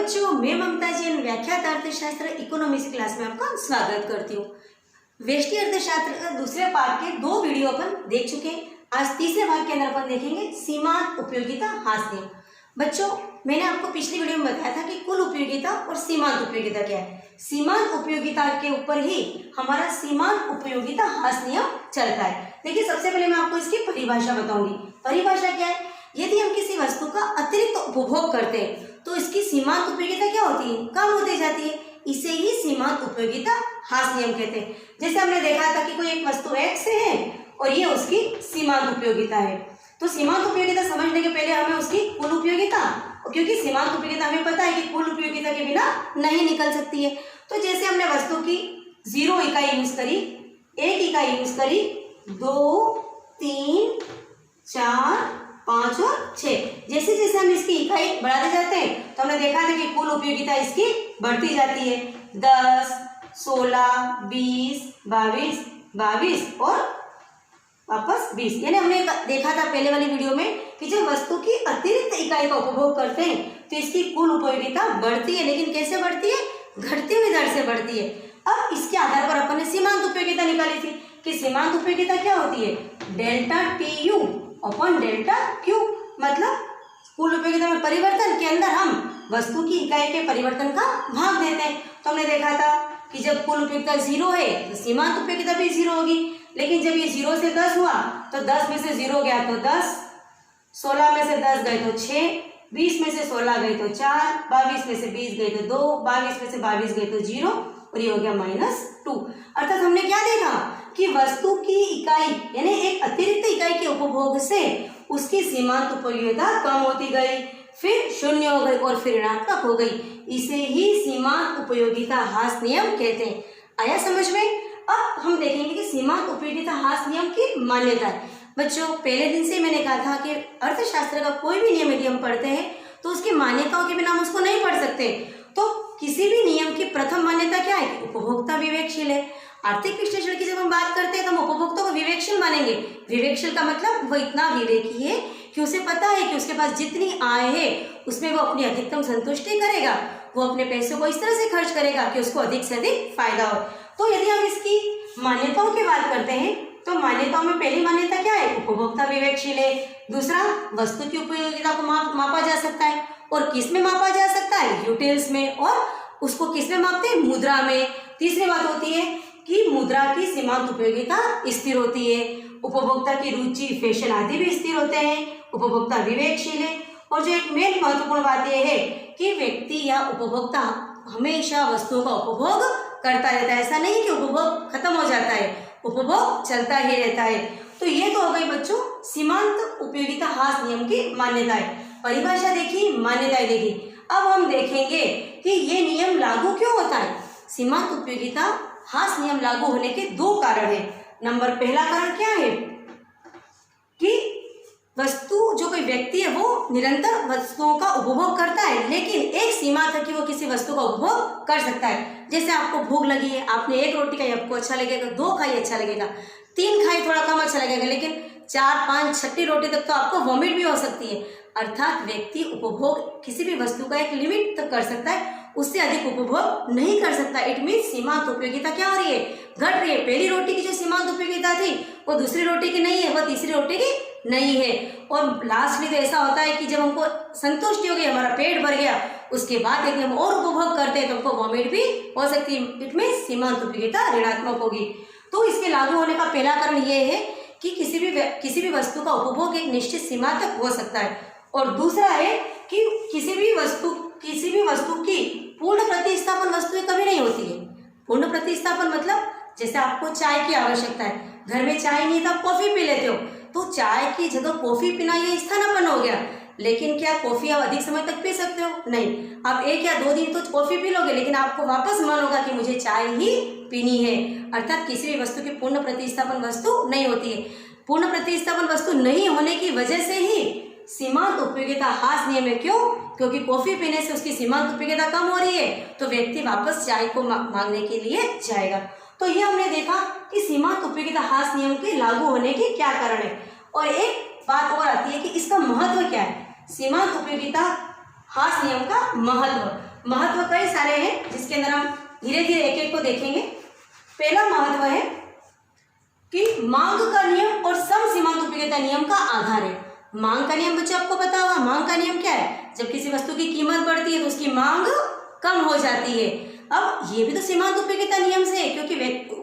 बच्चों, मैं ममता जैन व्याख्यात अर्थशास्त्र इकोनॉमिक्स क्लास में आपका स्वागत करती हूँ। व्यष्टि अर्थशास्त्र का दूसरे पार्ट के 2 वीडियो अपन देख चुके हैं। आज तीसरे भाग के अंदर अपन देखेंगे सीमांत उपयोगिता हास नियम। बच्चों, मैंने आपको पिछली वीडियो में बताया था कि कुल उपयोगिता और सीमांत उपयोगिता क्या है। सीमांत उपयोगिता के ऊपर ही हमारा सीमांत उपयोगिता हास नियम चलता है। देखिए, सबसे पहले मैं आपको इसकी परिभाषा बताऊंगी। परिभाषा क्या है? यदि हम किसी वस्तु का अतिरिक्त उपभोग करते हैं तो इसकी सीमांत उपयोगिता क्या होती है? कम होती जाती है। इसे ही सीमांत उपयोगिता हास नियम कहते हैं। जैसे हमने देखा था कि कोई एक वस्तु x है और ये उसकी सीमांत उपयोगिता है। तो सीमांत उपयोगिता समझने के पहले हमें उसकी कुल उपयोगिता, क्योंकि सीमांत उपयोगिता हमें पता है कि कुल उपयोगिता के बिना नहीं निकल सकती है। तो जैसे हमने वस्तु की 0 इकाई यूज करी, 1 इकाई यूज करी, 2, 3, 4, 5 और 6, जैसे जैसे हम इसकी इकाई बढ़ाते जाते हैं तो हमने देखा था कि कुल उपयोगिता इसकी बढ़ती जाती है। 10, 16, 20, 22 और वापस 20। यानी हमने देखा था पहले वाली वीडियो में कि जब वस्तु की अतिरिक्त इकाई का उपभोग करते हैं तो इसकी कुल उपयोगिता बढ़ती है, लेकिन कैसे बढ़ती है? घटती हुई दर से बढ़ती है। अब इसके आधार पर अपन ने सीमांत उपयोगिता निकाली थी कि सीमांत उपयोगिता क्या होती है? Delta TU upon delta Q, मतलब कुल उपयोगिता में परिवर्तन के अंदर हम वस्तु की इकाई के परिवर्तन का भाग देते हैं। तो हमने देखा था कि जब कुल उपयोगिता 0 है तो सीमांत उपयोगिता भी 0 होगी, लेकिन जब ये 0 से 10 हुआ तो 10 में से 0 गया तो 10, 16 में से 10 गए तो 6, 20 में से 16 गए तो 4, 22 में से 20 गए तो 2, 22 में से 22 गए तो 0 और ये हो गया -2। अर्थात हमने क्या देखा कि वस्तु की इकाई यानी एक अतिरिक्त इकाई के उपभोग से उसकी सीमांत उपयोगिता कम होती गई, फिर 0 हो गई और फिर ऋणात्मक हो गई। इसे ही सीमांत उपयोगिता हास नियम कहते हैं। आया समझ में? अब हम देखेंगे कि सीमांत उपयोगिता हास नियम की मान्यता है। बच्चों, पहले दिन से मैंने कहा था कि अर्थशास्त्र का कोई भी नियम यदि हम पढ़ते हैं तो उसकी मान्यताओं के बिना हम उसको नहीं पढ़ सकते। तो किसी भी नियम की प्रथम मान्यता क्या है? उपभोक्ता विवेकशील है। आर्थिक विश्लेषण की जब हम बात करते हैं तो हम उपभोक्ता को विवेकशील मानेंगे। विवेकशील का मतलब वो इतना विवेकी है कि उसे पता है कि उसके पास जितनी आय है उसमें वो अपनी अधिकतम संतुष्टि करेगा, वो अपने पैसों को इस तरह से खर्च करेगा कि उसको अधिक से अधिक फायदा हो। तो यदि हम इसकी मान्यताओं की बात करते हैं तो मान्यताओं में पहली मान्यता क्या है? उपभोक्ता विवेकशील है। दूसरा, वस्तु की उपयोगिता को मापा जा सकता है। और किस में मापा जा सकता है? यूटिल्स में। और उसको किस में मापते हैं? मुद्रा में। तीसरी बात होती है कि मुद्रा की सीमांत उपयोगिता स्थिर होती है। उपभोक्ता की रुचि, फैशन आदि भी स्थिर होते हैं। उपभोक्ता विवेकशील है। और जो एक मेन महत्वपूर्ण बात यह है कि व्यक्ति या उपभोक्ता हमेशा वस्तुओं का उपभोग करता रहता है। ऐसा नहीं कि उपभोग खत्म हो जाता है, उपभोग चलता ही रहता है। तो ये तो हो गई बच्चों सीमांत उपयोगिता हास नियम की मान्यताएं। परिभाषा देखी, मान्यताएं देखी। अब हम देखेंगे कि ये नियम लागू क्यों होता है। सीमांत उपयोगिता हास नियम लागू होने के 2 कारण है। नंबर पहला कारण क्या है कि वस्तु, जो कोई व्यक्ति है वो निरंतर वस्तुओं का उपभोग करता है, लेकिन एक सीमा तक कि वो किसी वस्तु का उपभोग कर सकता है। जैसे आपको भूख लगी है, आपने 1 रोटी खाई, आपको अच्छा लगेगा, 2 खाई अच्छा लगेगा, 3 खाई थोड़ा कम अच्छा लगेगा, लेकिन 4, 5, 6 रोटी तक तो आपको वॉमिट भी हो सकती है। अर्थात व्यक्ति उपभोग किसी भी वस्तु का एक लिमिट तक कर सकता है, उससे अधिक उपभोग नहीं कर सकता। इट मीन सीमांत उपयोगिता क्या हो रही है? घट रही है। पहली रोटी की जो सीमांत उपयोगिता थी वो दूसरी रोटी की नहीं है, वो तीसरी रोटी की नहीं है। और लास्टली तो ऐसा होता है कि जब हमको संतुष्टि हो गई, हमारा पेट भर गया, उसके बाद यदि हम और उपभोग करते हैं तो हमको वॉमिट भी हो सकती है। इट मीन सीमांत उपयोगिता ऋणात्मक होगी। तो इसके लागू होने का पहला कारण ये है कि किसी भी वस्तु का उपभोग एक निश्चित सीमा तक हो सकता है। और दूसरा है कि किसी भी वस्तु की पूर्ण प्रतिस्थापन वस्तुएं कभी नहीं होती है। पूर्ण प्रतिस्थापन मतलब जैसे आपको चाय की आवश्यकता है, घर में चाय नहीं था, कॉफी पी लेते हो, तो चाय की जगह कॉफी पीना ये स्थानापन्न हो गया। लेकिन क्या कॉफी आप अधिक समय तक पी सकते हो? नहीं। आप 1 या 2 दिन तो कॉफी पी लोगे, लेकिन आपको वापस मन होगा कि मुझे चाय ही पीनी है। अर्थात किसी भी वस्तु की पूर्ण प्रतिस्थापन वस्तु नहीं होती है। पूर्ण प्रतिस्थापन वस्तु नहीं होने की वजह से ही सीमांत उपयोगिता हास नियम है। क्यों? क्योंकि कॉफी पीने से उसकी सीमांत उपयोगिता कम हो रही है, तो व्यक्ति वापस चाय को मांगने के लिए जाएगा। तो ये हमने देखा कि सीमांत उपयोगिता हास नियम के लागू होने के क्या कारण है। और एक बात और आती है कि इसका महत्व क्या है। सीमांत उपयोगिता हास नियम का महत्व कई सारे हैं, जिसके अंदर हम धीरे धीरे एक एक को देखेंगे। पहला महत्व है कि मांग का नियम और सम सीमांत उपयोगिता नियम का आधार है। मांग का नियम बच्चों आपको पता होगा। मांग का नियम क्या है? जब किसी वस्तु की कीमत बढ़ती है तो उसकी मांग कम हो जाती है। अब ये भी तो सीमांत उपयोगिता नियम से है, क्योंकि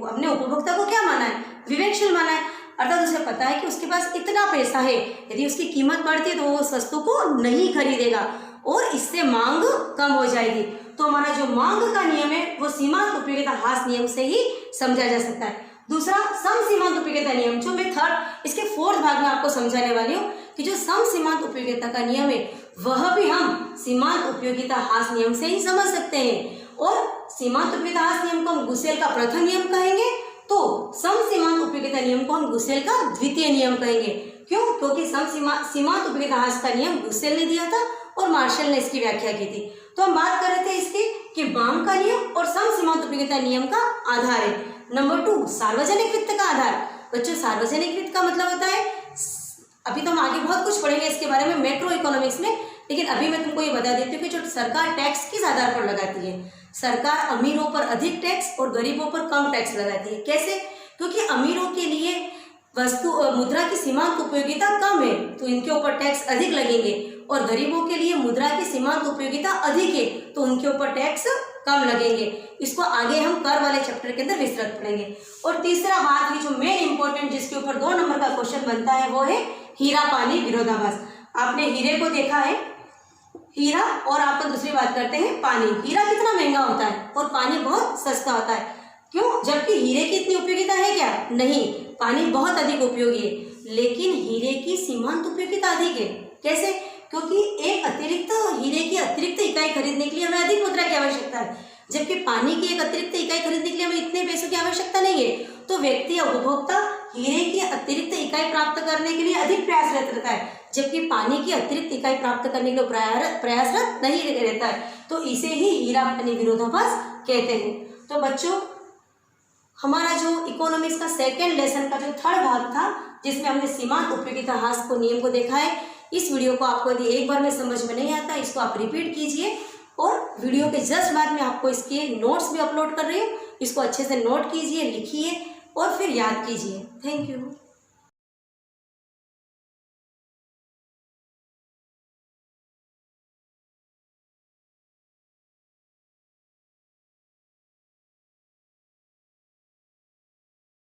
हमने उपभोक्ता को क्या माना है? विवेकशील माना है, अर्थात उसे पता है कि उसके पास इतना पैसा है, यदि उसकी कीमत बढ़ती है तो वो उस वस्तु को नहीं खरीदेगा और इससे मांग कम हो जाएगी। तो हमारा जो मांग का नियम है वो सीमांत उपयोगिता ह्रास नियम से ही समझा जा सकता है। दूसरा सम सीमांत उपयोगिता नियम, जो मैं इसके 4th भाग में आपको समझाने वाली हूँ कि जो सम सीमांत उपयोगिता का नियम है वह भी हम सीमांत उपयोगिता ह्रास नियम से ही समझ सकते हैं। और सीमांत उपयोगिता ह्रास नियम को हम गुसेल का प्रथम नियम कहेंगे, तो सम सीमांत उपयोगिता नियम को हम गुसेल का द्वितीय नियम कहेंगे। क्यों? क्योंकि सीमांत उपयोगिता ह्रास का नियम गुसेल ने दिया था और मार्शल ने इसकी व्याख्या की थी। तो हम बात कर रहे थे इसकी कि मांग का नियम और सम सीमांत उपयोगिता नियम का आधार है। नंबर 2 सार्वजनिक वित्त का आधार। बच्चों सार्वजनिक वित्त का मतलब होता है, अभी तो हम आगे बहुत कुछ पढ़ेंगे इसके बारे में मैक्रो इकोनॉमिक्स में, लेकिन अभी मैं तुमको ये बता देती हूँ कि जो सरकार टैक्स किस आधार पर लगाती है। सरकार अमीरों पर अधिक टैक्स और गरीबों पर कम टैक्स लगाती है। कैसे? क्योंकि अमीरों के लिए मुद्रा की सीमांत उपयोगिता कम है तो इनके ऊपर टैक्स अधिक लगेंगे, और गरीबों के लिए मुद्रा की सीमांत उपयोगिता अधिक है तो उनके ऊपर टैक्स कम लगेंगे। इसको आगे हम कर वाले चैप्टर के अंदर विस्तृत पढ़ेंगे। और तीसरा बात है जो मेन इंपॉर्टेंट, जिसके ऊपर 2 नंबर का क्वेश्चन बनता है, वो है हीरा पानी विरोधाभास। आपने हीरे को देखा है, हीरा, और आपको दूसरी बात करते हैं पानी। हीरा कितना महंगा होता है और पानी बहुत सस्ता होता है। क्यों? जबकि हीरे की इतनी उपयोगिता है क्या? नहीं, पानी बहुत अधिक उपयोगी है, लेकिन हीरे की सीमांत उपयोगिता अधिक है। कैसे? क्योंकि हीरे की अतिरिक्त इकाई खरीदने के लिए हमें अधिक मुद्रा की आवश्यकता है, जबकि पानी की एक अतिरिक्त इकाई खरीदने के लिए हमें इतने पैसों की आवश्यकता नहीं है। तो व्यक्ति या उपभोक्ता हीरे की अतिरिक्त इकाई प्राप्त करने के लिए अधिक प्रयासरत रहता है, जबकि पानी की अतिरिक्त इकाई प्राप्त करने के लिए प्रयासरत नहीं रहता है। तो इसे ही हीरा पानी विरोधाभास कहते हैं। तो बच्चों हमारा जो इकोनॉमिक्स का 2nd लेसन का जो 3rd भाग था, जिसमें हमने सीमांत उपयोगिता ह्रास को नियम को देखा है, इस वीडियो को आपको यदि एक बार में समझ में नहीं आता, इसको आप रिपीट कीजिए, और वीडियो के जस्ट बाद में आपको इसके नोट्स भी अपलोड कर रही हूँ, इसको अच्छे से नोट कीजिए, लिखिए और फिर याद कीजिए। Thank you.